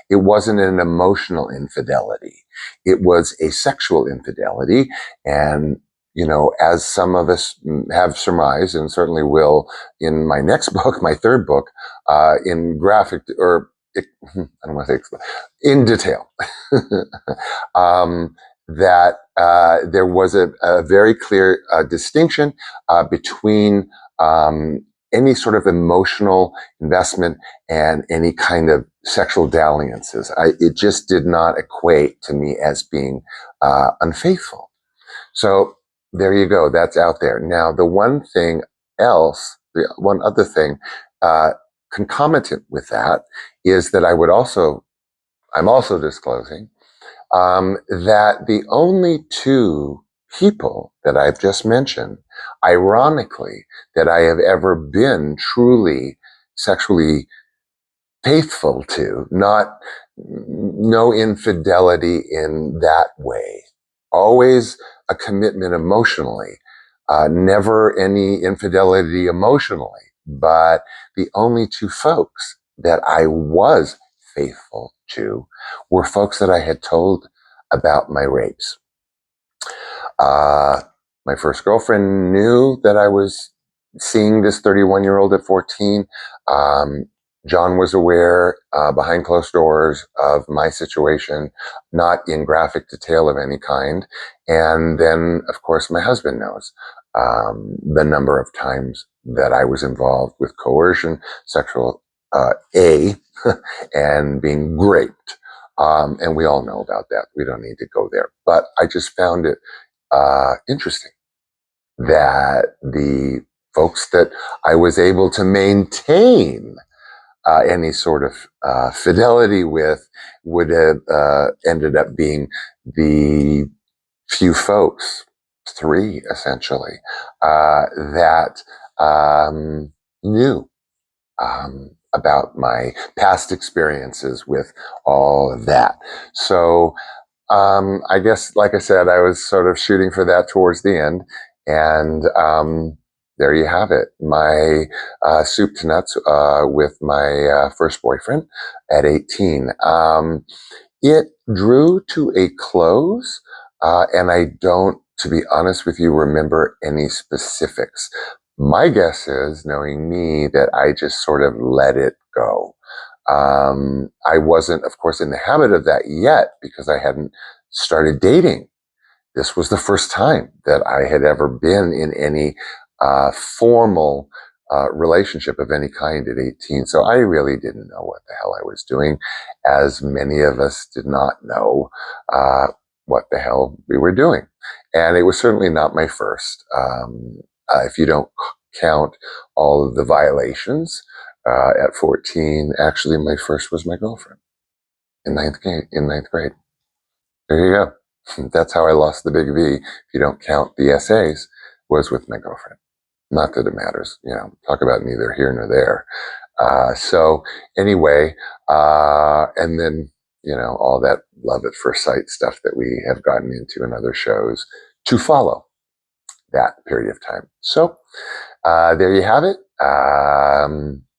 It wasn't an emotional infidelity. It was a sexual infidelity. And, as some of us have surmised, and certainly will in my next book, my third book, in graphic, or I don't want to say in detail, that there was a very clear distinction between any sort of emotional investment and any kind of sexual dalliances. It just did not equate to me as being unfaithful. So there you go. That's out there. Now, the one other thing, concomitant with that, is that I'm also disclosing that the only two people that I've just mentioned, ironically, that I have ever been truly sexually faithful to, no infidelity in that way, always a commitment emotionally, never any infidelity emotionally, but the only two folks that I was faithful to were folks that I had told about my rapes. My first girlfriend knew that I was seeing this 31-year-old at 14. John was aware behind closed doors of my situation, not in graphic detail of any kind. And then, of course, my husband knows the number of times that I was involved with coercion, sexual and being raped. And we all know about that. We don't need to go there. But I just found it interesting that the folks that I was able to maintain any sort of fidelity with would have ended up being the few folks, three essentially, that knew about my past experiences with all of that. So I guess, like I said, I was sort of shooting for that towards the end. And there you have it. My soup to nuts with my first boyfriend at 18. It drew to a close, and I don't, to be honest with you, remember any specifics. My guess is, knowing me, that I just sort of let it go. I wasn't, of course, in the habit of that yet because I hadn't started dating. This was the first time that I had ever been in any formal relationship of any kind at 18. So I really didn't know what the hell I was doing, as many of us did not know what the hell we were doing. And it was certainly not my first. If you don't count all of the violations, at 14, actually, my first was my girlfriend in ninth grade. There you go. That's how I lost the big V. If you don't count the essays, was with my girlfriend. Not that it matters, talk about neither here nor there. So anyway, and then, all that love at first sight stuff that we have gotten into in other shows to follow that period of time. So there you have it.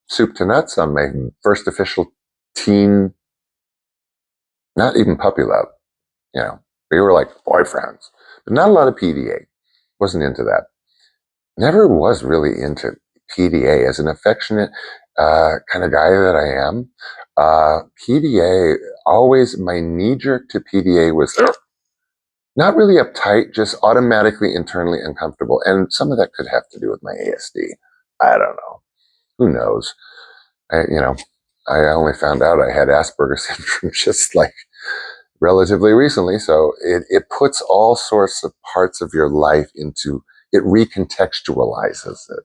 Soup to nuts on my first official teen, not even puppy love. We were like boyfriends, but not a lot of PDA. Wasn't into that. Never was really into PDA as an affectionate kind of guy that I am. PDA, always my knee jerk to PDA was not really uptight, just automatically internally uncomfortable. And some of that could have to do with my ASD. I don't know. Who knows? I only found out I had Asperger's syndrome just like relatively recently. So it puts all sorts of parts of your life it recontextualizes it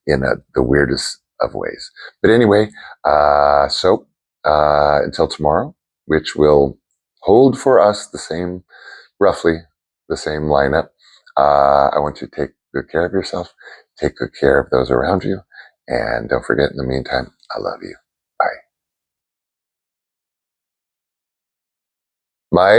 in the weirdest of ways. But anyway, so until tomorrow, which will hold for us roughly the same lineup, I want you to take good care of yourself, take good care of those around you, and don't forget, in the meantime, I love you. Bye. Mike?